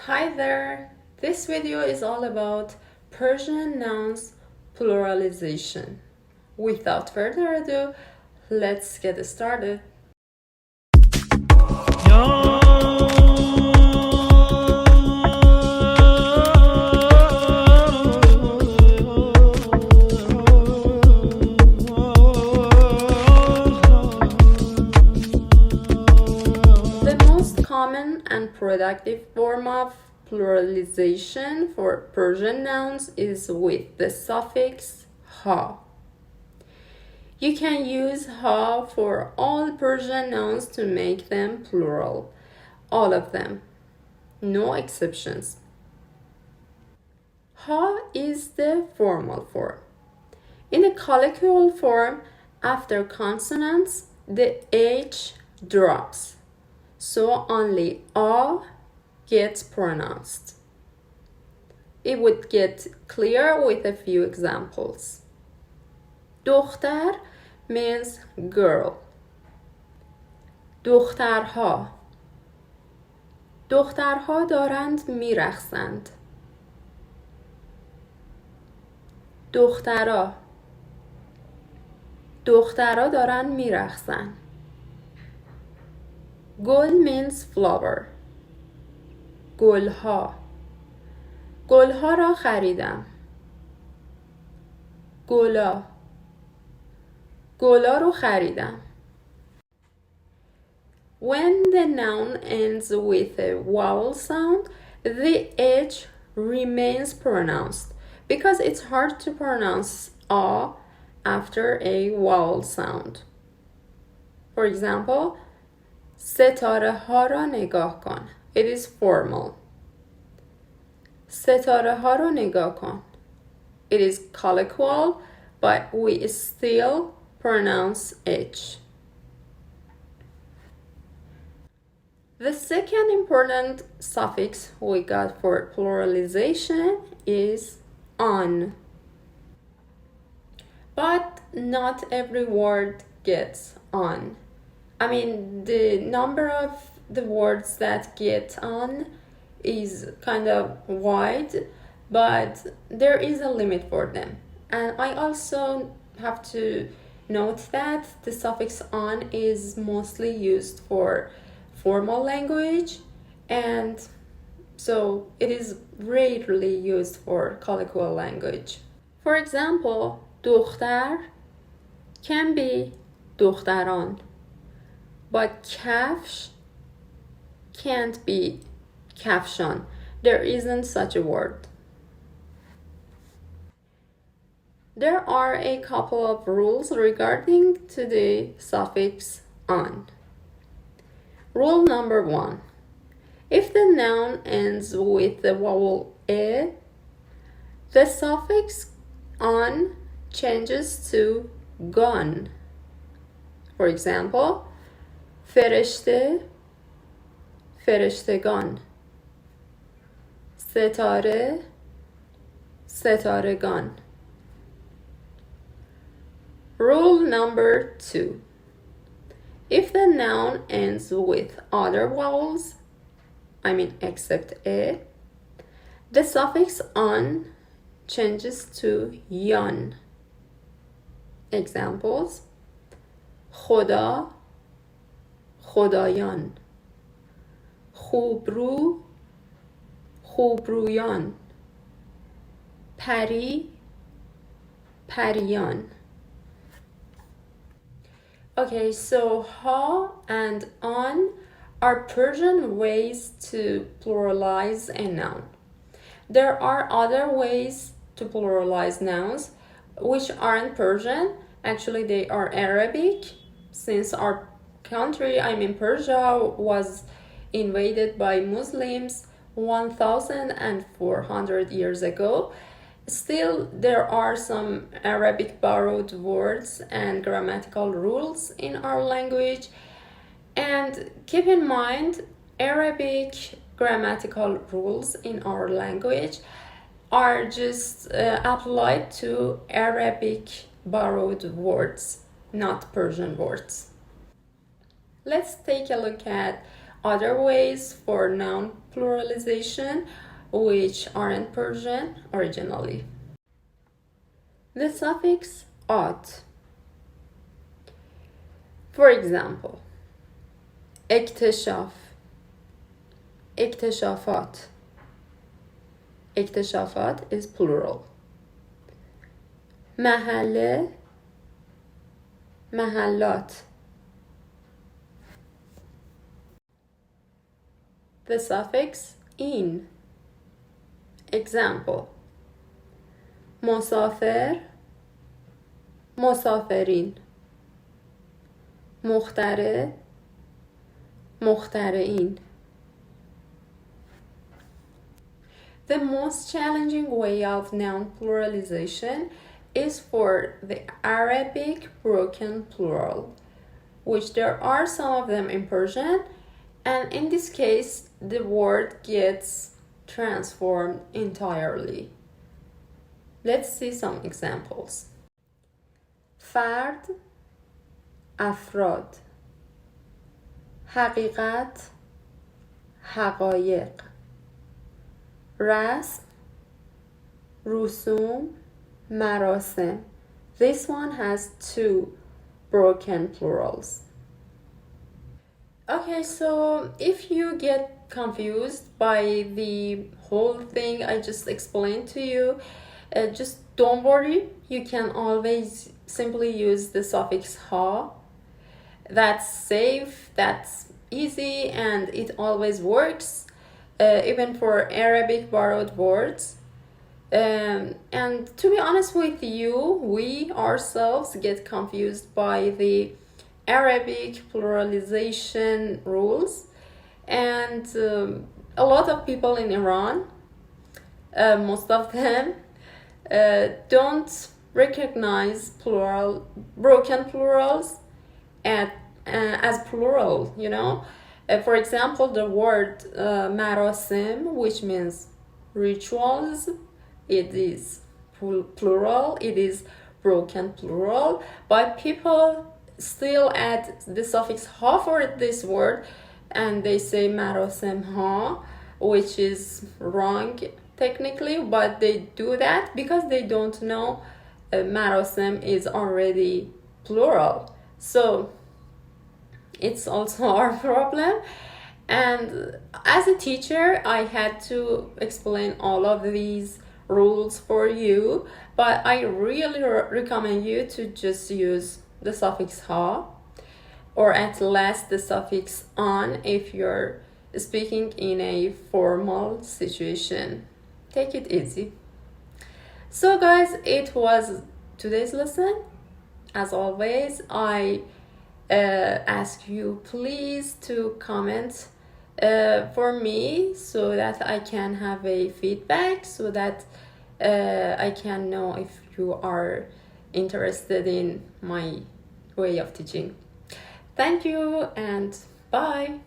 Hi there! This video is all about Persian nouns pluralization. Without further ado, let's get started. The most common and productive form of pluralization for Persian nouns is with the suffix ha. You can use ha for all Persian nouns to make them plural. All of them. No exceptions. Ha is the formal form. In the colloquial form, after consonants, the H drops. So only a gets pronounced. It would get clear with a few examples. دختر means girl. دخترها دخترها دارند میرقصند. دخترها دخترها دارند میرقصند. گل means flower. گلها گلها را خریدم. گلا گلا رو خریدم. When the noun ends with a vowel sound, the H remains pronounced because it's hard to pronounce a after a vowel sound. For example, ستاره ها را نگاه کن. It is formal. ستاره ها رو نگاه کن. It is colloquial, but we still pronounce H. The second important suffix we got for pluralization is on. But not every word gets on. I mean, the number of the words that get on is kind of wide, but there is a limit for them. And I also have to note that the suffix on is mostly used for formal language, and so it is rarely used for colloquial language. For example, دختر can be دختران, but kafsh can't be kafshan. There isn't such a word. There are a couple of rules regarding to the suffix on. Rule number 1. If the noun ends with the vowel e, the suffix on changes to gon. For example, فرشته فرشتگان. ستاره ستارگان. Rule number 2. If the noun ends with other vowels, except e, the suffix on changes to yon. Examples: خدا خدایان. خوبرو خوبرویان. پری پریان. Okay, so ha and on are Persian ways to pluralize a noun. There are other ways to pluralize nouns which aren't Persian. Actually, they are Arabic, since our country, Persia, was invaded by Muslims 1,400 years ago. Still, there are some Arabic borrowed words and grammatical rules in our language. And keep in mind, Arabic grammatical rules in our language are just applied to Arabic borrowed words, not Persian words. Let's take a look at other ways for noun pluralization, which aren't Persian originally. The suffix at. For example, اکتشاف، اکتشافات. اکتشافات is plural. محله، محلات. The suffix in. Example: مسافر، مسافرین. مخترع، مخترعین. The most challenging way of noun pluralization is for the Arabic broken plural, which there are some of them in Persian, and in this case the word gets transformed entirely. Let's see some examples. فرد، افراد. حقیقت، حقایق. رسم، رسوم، مراسم. This one has two broken plurals. Okay, so if you get confused by the whole thing I just explained to you, just don't worry. You can always simply use the suffix ha. That's safe, that's easy, and it always works, even for Arabic borrowed words. And to be honest with you, we ourselves get confused by the Arabic pluralization rules, and a lot of people in Iran, most of them, don't recognize broken plurals as plural, you know. For example, the word marasim, which means rituals, it is plural, it is broken plural, but people still add the suffix ha for this word, and they say marasim ha, which is wrong technically, but they do that because they don't know marasim is already plural. So it's also our problem, and as a teacher I had to explain all of these rules for you, but I really recommend you to just use the suffix ha, or at least the suffix on if you're speaking in a formal situation. Take it easy. So guys, it was today's lesson. As always, I ask you please to comment for me, so that I can have a feedback, so that I can know if you are interested in my way of teaching. Thank you and bye.